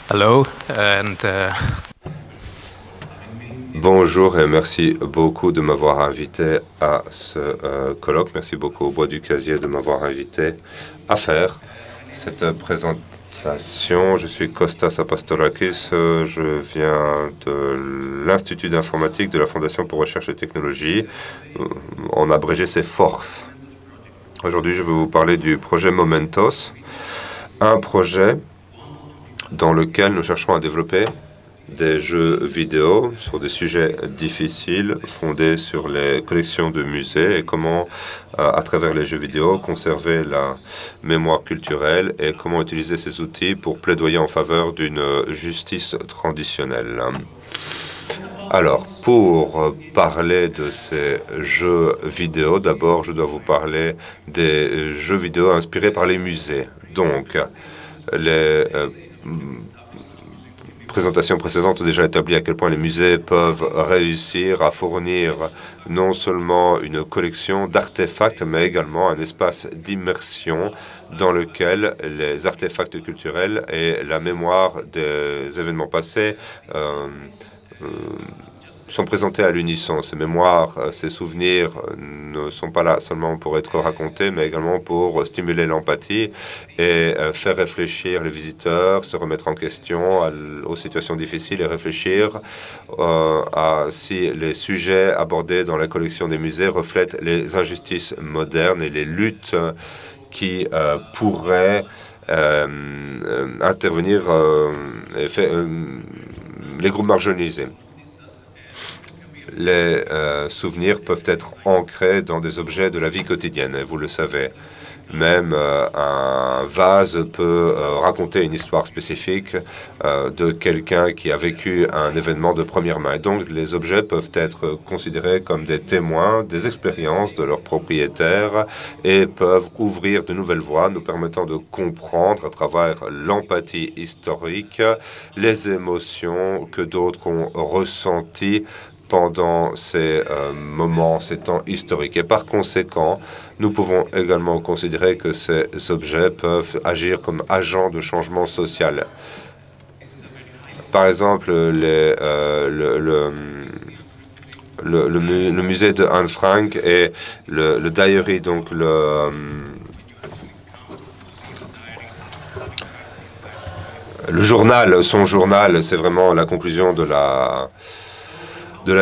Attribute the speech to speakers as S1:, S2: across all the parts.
S1: Hello, and
S2: Bonjour et merci beaucoup de m'avoir invité à ce colloque. Merci beaucoup au Bois du Casier de m'avoir invité à faire cette présentation. Je suis Kostas Apastorakis, je viens de l'Institut d'informatique de la Fondation pour Recherche et Technologie. En abrégé, c'est FORCE. Aujourd'hui, je vais vous parler du projet Momentos, un projet dans lequel nous cherchons à développer des jeux vidéo sur des sujets difficiles fondés sur les collections de musées et comment, à travers les jeux vidéo, conserver la mémoire culturelle et comment utiliser ces outils pour plaidoyer en faveur d'une justice traditionnelle. Alors, pour parler de ces jeux vidéo, d'abord, je dois vous parler des jeux vidéo inspirés par les musées. Donc, les présentations précédentes ont déjà établi à quel point les musées peuvent réussir à fournir non seulement une collection d'artefacts, mais également un espace d'immersion dans lequel les artefacts culturels et la mémoire des événements passés sont présentés à l'unisson. Ces mémoires, ces souvenirs ne sont pas là seulement pour être racontés, mais également pour stimuler l'empathie et faire réfléchir les visiteurs, se remettre en question aux situations difficiles et réfléchir à si les sujets abordés dans la collection des musées reflètent les injustices modernes et les luttes qui pourraient intervenir et les groupes marginalisés. Les souvenirs peuvent être ancrés dans des objets de la vie quotidienne, et vous le savez. Même un vase peut raconter une histoire spécifique de quelqu'un qui a vécu un événement de première main. Donc, les objets peuvent être considérés comme des témoins des expériences de leurs propriétaires et peuvent ouvrir de nouvelles voies, nous permettant de comprendre à travers l'empathie historique les émotions que d'autres ont ressenties pendant ces moments, ces temps historiques. Et par conséquent, nous pouvons également considérer que ces objets peuvent agir comme agents de changement social. Par exemple, le musée de Anne Frank et le diary, donc le journal, son journal, c'est vraiment la conclusion de la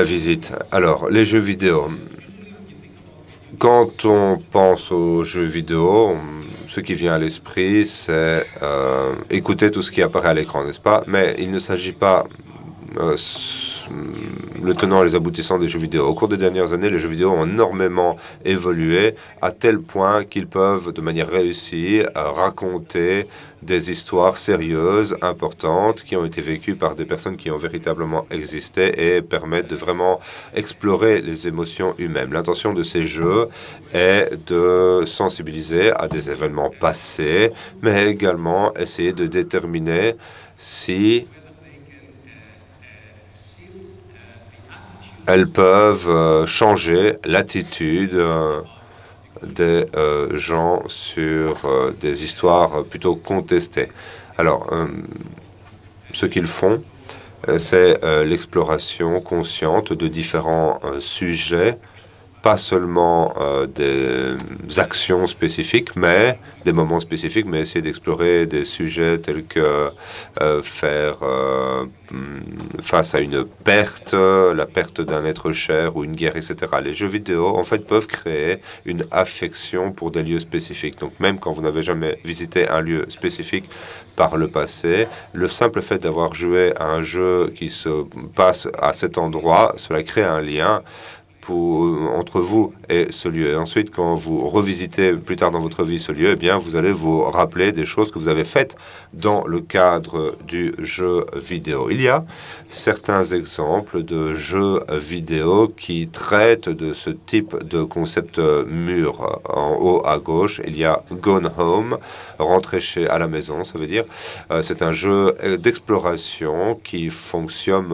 S2: visite. Alors, les jeux vidéo. Quand on pense aux jeux vidéo, ce qui vient à l'esprit, c'est écouter tout ce qui apparaît à l'écran, n'est-ce pas? Mais il ne s'agit pas le tenant et les aboutissants des jeux vidéo. Au cours des dernières années, les jeux vidéo ont énormément évolué à tel point qu'ils peuvent, de manière réussie, raconter des histoires sérieuses, importantes, qui ont été vécues par des personnes qui ont véritablement existé et permettent de vraiment explorer les émotions humaines. L'intention de ces jeux est de sensibiliser à des événements passés, mais également essayer de déterminer si elles peuvent changer l'attitude des gens sur des histoires plutôt contestées. Alors, ce qu'ils font, c'est l'exploration consciente de différents sujets, pas seulement des actions spécifiques, mais des moments spécifiques, mais essayer d'explorer des sujets tels que faire face à une perte, la perte d'un être cher ou une guerre, etc. Les jeux vidéo, en fait, peuvent créer une affection pour des lieux spécifiques. Donc, même quand vous n'avez jamais visité un lieu spécifique par le passé, le simple fait d'avoir joué à un jeu qui se passe à cet endroit, cela crée un lien entre vous et ce lieu. Et ensuite, quand vous revisitez plus tard dans votre vie ce lieu, eh bien, vous allez vous rappeler des choses que vous avez faites dans le cadre du jeu vidéo. Il y a certains exemples de jeux vidéo qui traitent de ce type de concept mûr. En haut à gauche, il y a Gone Home, rentrer à la maison, ça veut dire. C'est un jeu d'exploration qui fonctionne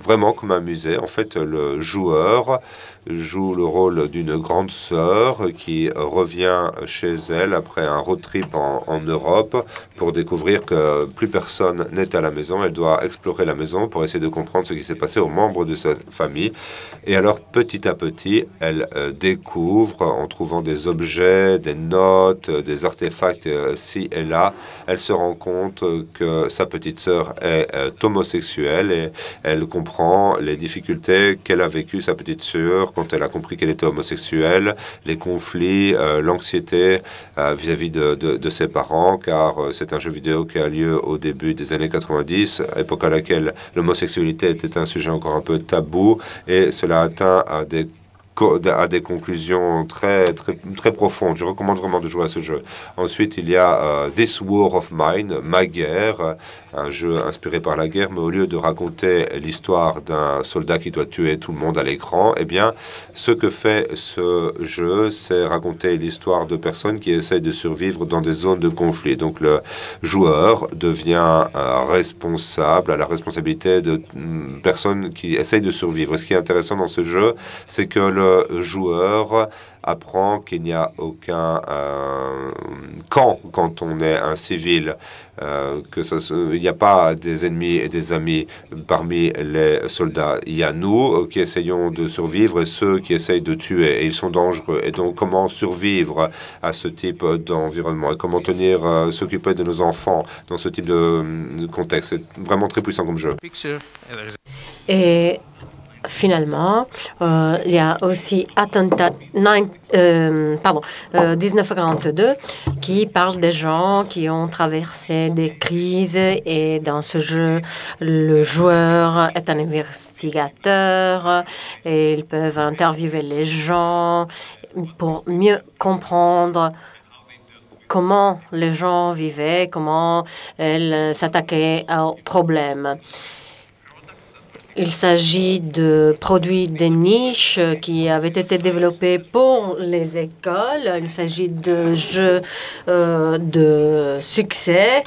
S2: vraiment comme un musée. En fait, le joueur joue le rôle d'une grande sœur qui revient chez elle après un road trip en Europe pour découvrir que plus personne n'est à la maison. Elle doit explorer la maison pour essayer de comprendre ce qui s'est passé aux membres de sa famille. Et alors, petit à petit, elle découvre, en trouvant des objets, des notes, des artefacts ci et là, elle se rend compte que sa petite sœur est homosexuelle et elle comprend les difficultés qu'elle a vécues, sa petite sœur, quand elle a compris qu'elle était homosexuelle, les conflits, l'anxiété vis-à-vis de ses parents, car c'est un jeu vidéo qui a lieu au début des années 90, époque à laquelle l'homosexualité était un sujet encore un peu tabou, et cela atteint à des conclusions très profondes. Je recommande vraiment de jouer à ce jeu. Ensuite, il y a This War of Mine, Ma guerre, un jeu inspiré par la guerre, mais au lieu de raconter l'histoire d'un soldat qui doit tuer tout le monde à l'écran, eh bien, ce que fait ce jeu, c'est raconter l'histoire de personnes qui essayent de survivre dans des zones de conflit. Donc, le joueur devient responsable, à la responsabilité de personnes qui essayent de survivre. Et ce qui est intéressant dans ce jeu, c'est que le joueur apprend qu'il n'y a aucun camp quand on est un civil, il n'y a pas des ennemis et des amis parmi les soldats. Il y a nous qui essayons de survivre et ceux qui essayent de tuer, et ils sont dangereux. Et donc, comment survivre à ce type d'environnement et comment s'occuper de nos enfants dans ce type de contexte. C'est vraiment très puissant comme jeu.
S1: Et finalement, il y a aussi Attentat 1942 qui parle des gens qui ont traversé des crises, et dans ce jeu, le joueur est un investigateur et ils peuvent interviewer les gens pour mieux comprendre comment les gens vivaient, comment ils s'attaquaient aux problèmes. Il s'agit de produits de niche qui avaient été développés pour les écoles. Il s'agit de jeux de succès.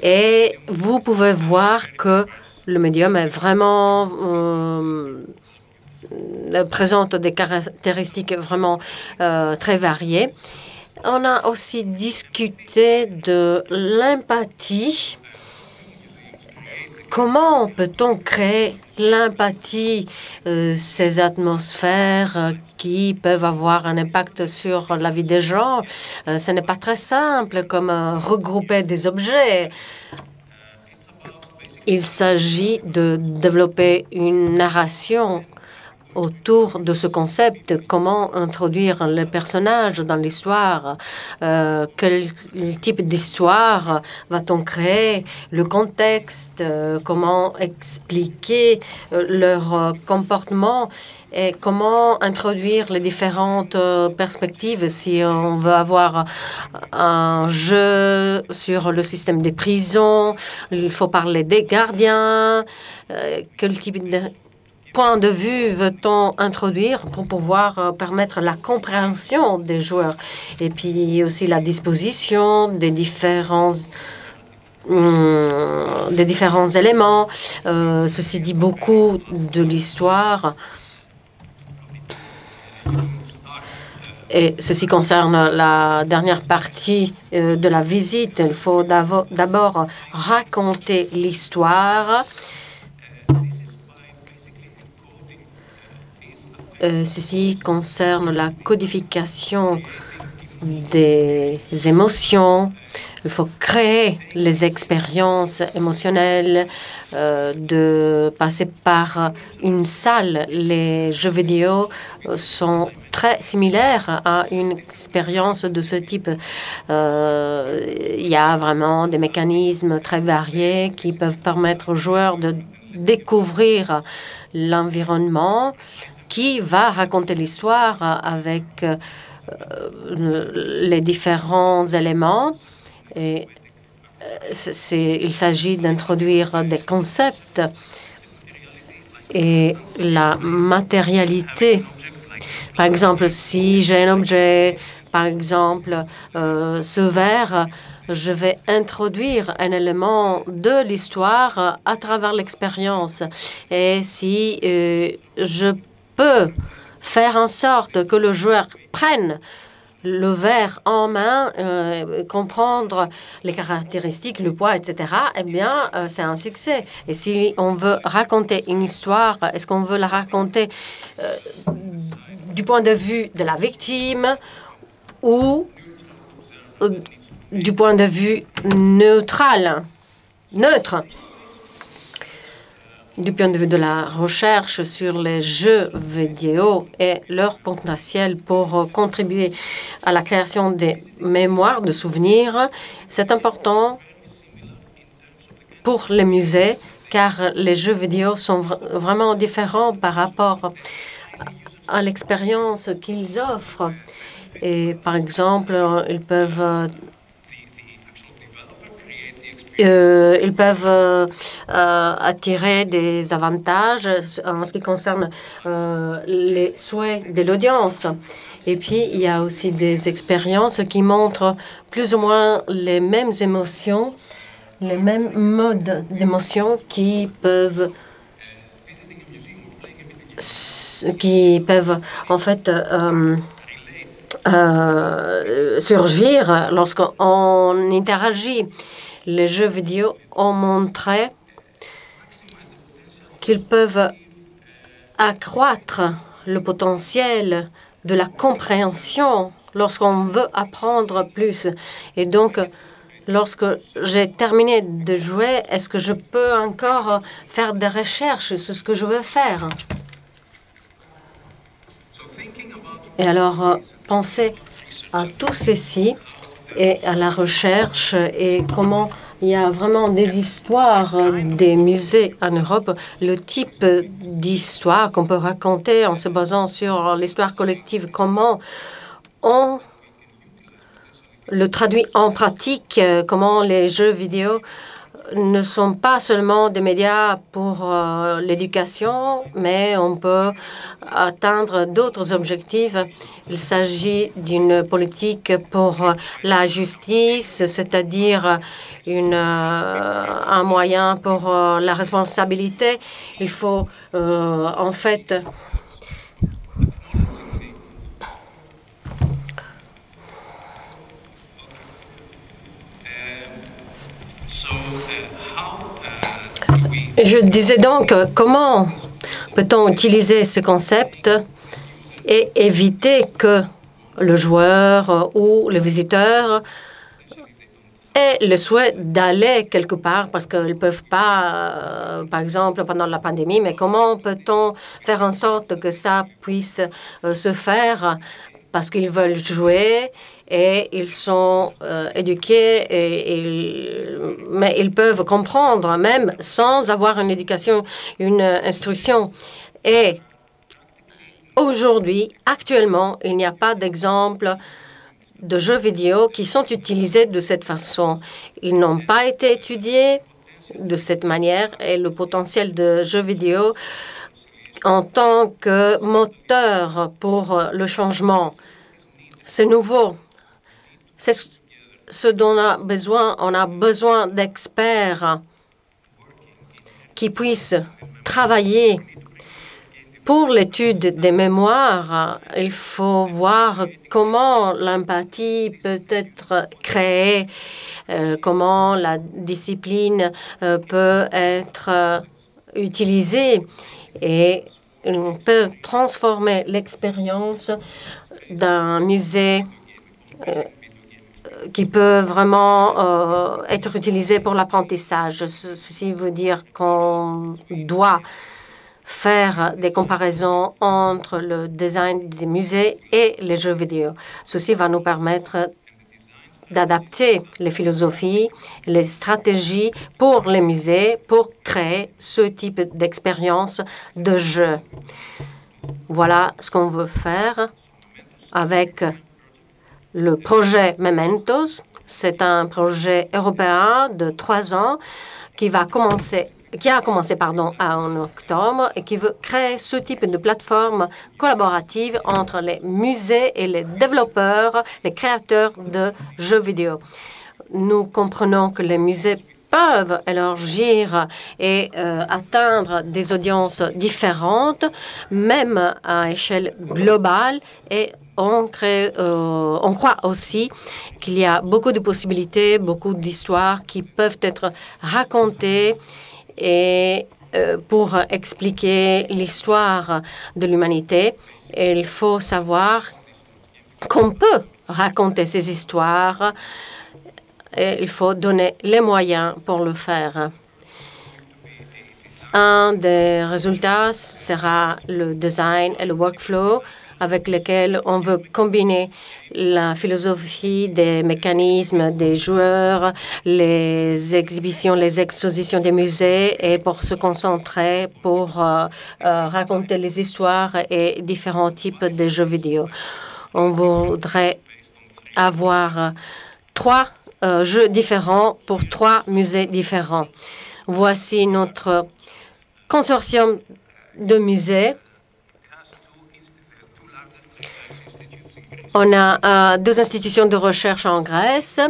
S1: Et vous pouvez voir que le médium est vraiment présente des caractéristiques vraiment très variées. On a aussi discuté de l'empathie. Comment peut-on créer l'empathie, ces atmosphères qui peuvent avoir un impact sur la vie des gens? Ce n'est pas très simple comme regrouper des objets. Il s'agit de développer une narration autour de ce concept, comment introduire les personnages dans l'histoire, quel type d'histoire va-t-on créer, le contexte, comment expliquer leur comportement et comment introduire les différentes perspectives. Si on veut avoir un jeu sur le système des prisons, il faut parler des gardiens, quel type de point de vue veut-on introduire pour pouvoir permettre la compréhension des joueurs, et puis aussi la disposition des différents éléments. Ceci dit beaucoup de l'histoire. Et ceci concerne la dernière partie de la visite. Il faut d'abord raconter l'histoire. Ceci concerne la codification des émotions. Il faut créer les expériences émotionnelles, de passer par une salle. Les jeux vidéo sont très similaires à une expérience de ce type. Il y a vraiment des mécanismes très variés qui peuvent permettre aux joueurs de découvrir l'environnement, qui va raconter l'histoire avec les différents éléments. Et il s'agit d'introduire des concepts et la matérialité. Par exemple, si j'ai un objet, par exemple, ce verre, je vais introduire un élément de l'histoire à travers l'expérience. Et si je peux faire en sorte que le joueur prenne le verre en main, comprendre les caractéristiques, le poids, etc., eh bien, c'est un succès. Et si on veut raconter une histoire, est-ce qu'on veut la raconter du point de vue de la victime ou du point de vue neutre, du point de vue de la recherche sur les jeux vidéo et leur potentiel pour contribuer à la création des mémoires, de souvenirs. C'est important pour les musées car les jeux vidéo sont vraiment différents par rapport à l'expérience qu'ils offrent. Et par exemple, ils peuvent attirer des avantages en ce qui concerne les souhaits de l'audience. Et puis, il y a aussi des expériences qui montrent plus ou moins les mêmes émotions, les mêmes modes d'émotion qui peuvent en fait surgir lorsqu'on interagit. Les jeux vidéo ont montré qu'ils peuvent accroître le potentiel de la compréhension lorsqu'on veut apprendre plus. Et donc, lorsque j'ai terminé de jouer, est-ce que je peux encore faire des recherches sur ce que je veux faire? Et alors, pensez à tout ceci et à la recherche et comment il y a vraiment des histoires des musées en Europe, le type d'histoire qu'on peut raconter en se basant sur l'histoire collective, comment on le traduit en pratique, comment les jeux vidéo ne sont pas seulement des médias pour l'éducation, mais on peut atteindre d'autres objectifs. Il s'agit d'une politique pour la justice, c'est-à-dire un moyen pour la responsabilité. Il faut en fait Je disais donc, comment peut-on utiliser ce concept et éviter que le joueur ou le visiteur ait le souhait d'aller quelque part parce qu'ils ne peuvent pas, par exemple, pendant la pandémie, mais comment peut-on faire en sorte que ça puisse se faire parce qu'ils veulent jouer et ils sont éduqués, mais ils peuvent comprendre même sans avoir une éducation, une instruction. Et aujourd'hui, actuellement, il n'y a pas d'exemple de jeux vidéo qui sont utilisés de cette façon. Ils n'ont pas été étudiés de cette manière et le potentiel de jeux vidéo en tant que moteur pour le changement, c'est nouveau. C'est ce dont on a besoin. On a besoin d'experts qui puissent travailler pour l'étude des mémoires. Il faut voir comment l'empathie peut être créée, comment la discipline peut être utilisée et on peut transformer l'expérience d'un musée qui peut vraiment être utilisé pour l'apprentissage. Ceci veut dire qu'on doit faire des comparaisons entre le design des musées et les jeux vidéo. Ceci va nous permettre d'adapter les philosophies, les stratégies pour les musées pour créer ce type d'expérience de jeu. Voilà ce qu'on veut faire avec le projet Mementos. C'est un projet européen de 3 ans qui a commencé en octobre et qui veut créer ce type de plateforme collaborative entre les musées et les développeurs, les créateurs de jeux vidéo. Nous comprenons que les musées peuvent élargir et atteindre des audiences différentes, même à échelle globale. Et on croit aussi qu'il y a beaucoup de possibilités, beaucoup d'histoires qui peuvent être racontées et pour expliquer l'histoire de l'humanité. Il faut savoir qu'on peut raconter ces histoires et il faut donner les moyens pour le faire. Un des résultats sera le design et le workflow avec lesquels on veut combiner la philosophie des mécanismes des joueurs, les exhibitions, les expositions des musées et pour se concentrer pour raconter les histoires et différents types de jeux vidéo. On voudrait avoir 3 jeux différents pour 3 musées différents. Voici notre consortium de musées. On a 2 institutions de recherche en Grèce.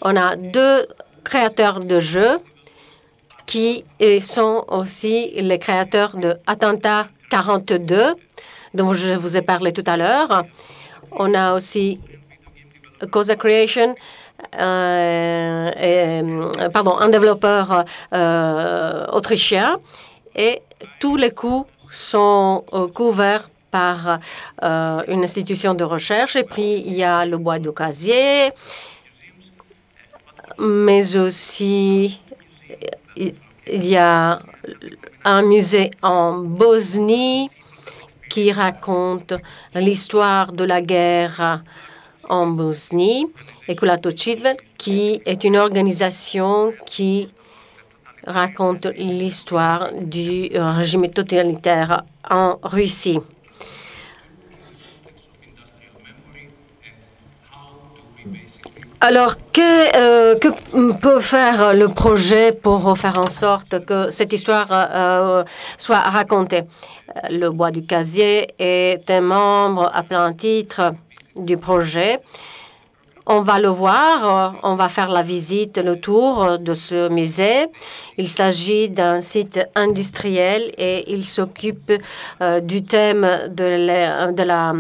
S1: On a 2 créateurs de jeux qui sont aussi les créateurs de Attentat 42, dont je vous ai parlé tout à l'heure. On a aussi Cosa Creation, un développeur autrichien. Et tous les coûts sont couverts par une institution de recherche. Et puis, il y a le bois du casier, mais aussi il y a un musée en Bosnie qui raconte l'histoire de la guerre en Bosnie, et Kulatochidvet, qui est une organisation qui raconte l'histoire du régime totalitaire en Russie. Alors, que peut faire le projet pour faire en sorte que cette histoire soit racontée? Le bois du casier est un membre à plein titre du projet. On va le voir, on va faire la visite, le tour de ce musée. Il s'agit d'un site industriel et il s'occupe du thème de la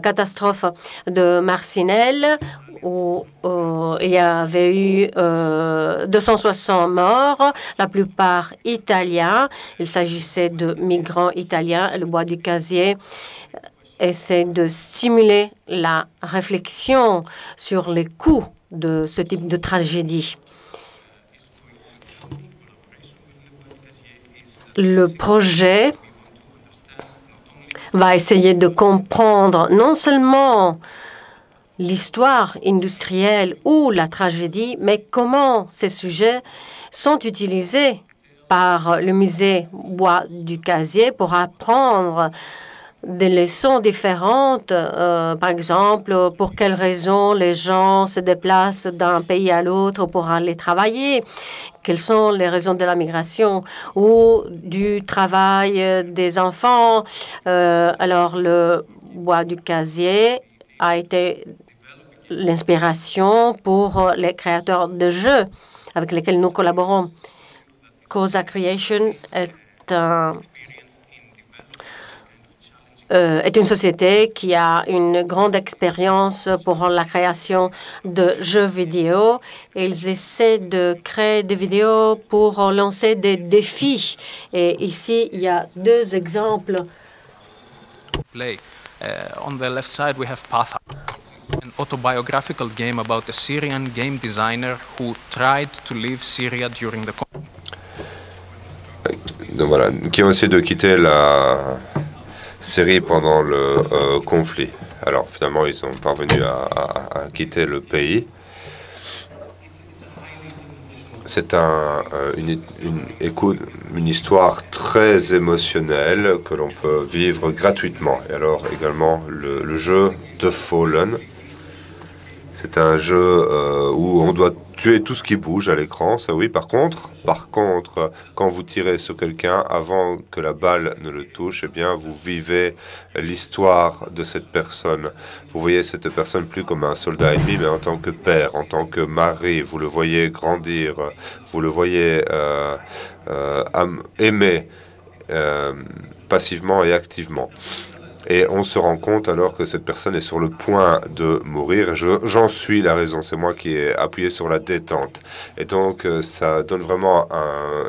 S1: catastrophe de Marcinelle, où il y avait eu 260 morts, la plupart italiens. Il s'agissait de migrants italiens. Le bois du casier essaie de stimuler la réflexion sur les coûts de ce type de tragédie. Le projet va essayer de comprendre non seulement l'histoire industrielle ou la tragédie, mais comment ces sujets sont utilisés par le musée Bois du Casier pour apprendre des leçons différentes. Par exemple, pour quelles raisons les gens se déplacent d'un pays à l'autre pour aller travailler, quelles sont les raisons de la migration ou du travail des enfants. Alors, le Bois du Casier a été l'inspiration pour les créateurs de jeux avec lesquels nous collaborons. Cosa Creation est une société qui a une grande expérience pour la création de jeux vidéo. Ils essaient de créer des vidéos pour lancer des défis. Et ici, il y a 2 exemples.
S3: On the left side, we have Pathfinder, an autobiographical game about a Syrian game designer who tried to leave Syria during the conflict.
S2: Donc voilà, qui ont essayé de quitter la Syrie pendant le conflit. Alors finalement, ils sont parvenus à quitter le pays. C'est une histoire très émotionnelle que l'on peut vivre gratuitement. Et alors également le jeu The Fallen. C'est un jeu où on doit tuer tout ce qui bouge à l'écran, ça oui. Par contre, quand vous tirez sur quelqu'un, avant que la balle ne le touche, eh bien, vous vivez l'histoire de cette personne. Vous voyez cette personne plus comme un soldat ennemi, mais en tant que père, en tant que mari. Vous le voyez grandir, vous le voyez aimer passivement et activement. Et on se rend compte alors que cette personne est sur le point de mourir. J'en suis la raison, c'est moi qui ai appuyé sur la détente. Et donc, ça donne vraiment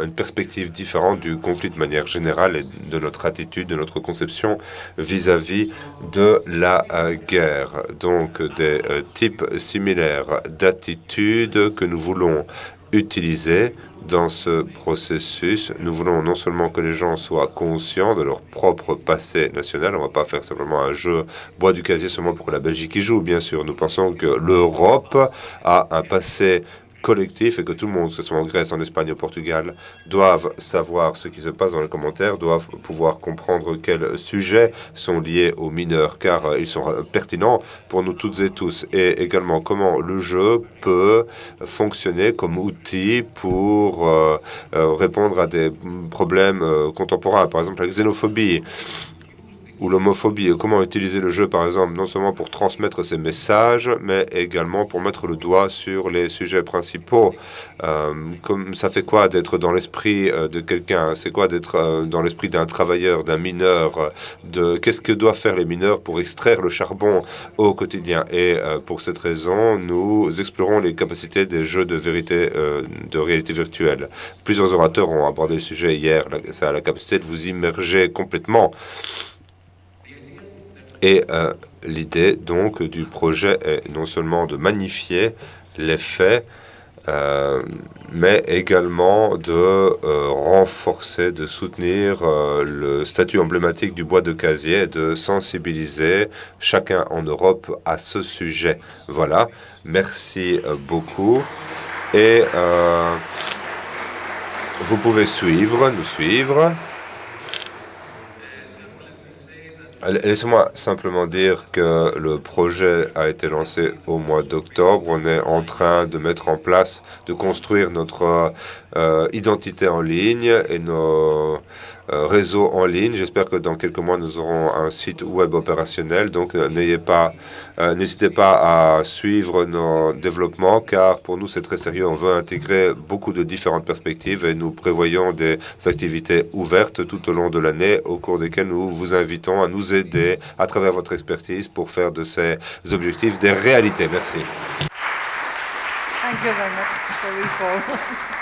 S2: une perspective différente du conflit de manière générale et de notre attitude, de notre conception vis-à-vis de la guerre. Donc, des types similaires d'attitudes que nous voulons utiliser dans ce processus. Nous voulons non seulement que les gens soient conscients de leur propre passé national, on ne va pas faire simplement un jeu bois du casier seulement pour que la Belgique y joue, bien sûr. Nous pensons que l'Europe a un passé collectif et que tout le monde, que ce soit en Grèce, en Espagne, au Portugal, doivent savoir ce qui se passe dans les commentaires, doivent pouvoir comprendre quels sujets sont liés aux mineurs, car ils sont pertinents pour nous toutes et tous, et également comment le jeu peut fonctionner comme outil pour répondre à des problèmes contemporains, par exemple la xénophobie ou l'homophobie, comment utiliser le jeu, par exemple, non seulement pour transmettre ces messages, mais également pour mettre le doigt sur les sujets principaux. Comme ça fait quoi d'être dans l'esprit de quelqu'un? C'est quoi d'être dans l'esprit d'un travailleur, d'un mineur? Qu'est-ce que doivent faire les mineurs pour extraire le charbon au quotidien? Et pour cette raison, nous explorons les capacités des jeux de réalité virtuelle. Plusieurs orateurs ont abordé le sujet hier. Ça a la capacité de vous immerger complètement. Et l'idée, donc, du projet est non seulement de magnifier les faits, mais également de renforcer, de soutenir le statut emblématique du bois de casier, de sensibiliser chacun en Europe à ce sujet. Voilà, merci beaucoup. Et vous pouvez nous suivre. Laissez-moi simplement dire que le projet a été lancé au mois d'octobre. On est en train de mettre en place, de construire notre identité en ligne et nos réseaux en ligne. J'espère que dans quelques mois, nous aurons un site web opérationnel. Donc, n'hésitez pas à suivre nos développements, car pour nous, c'est très sérieux. On veut intégrer beaucoup de différentes perspectives et nous prévoyons des activités ouvertes tout au long de l'année, au cours desquelles nous vous invitons à nous aider à travers votre expertise pour faire de ces objectifs des réalités. Merci.
S4: Thank you very much. Sorry for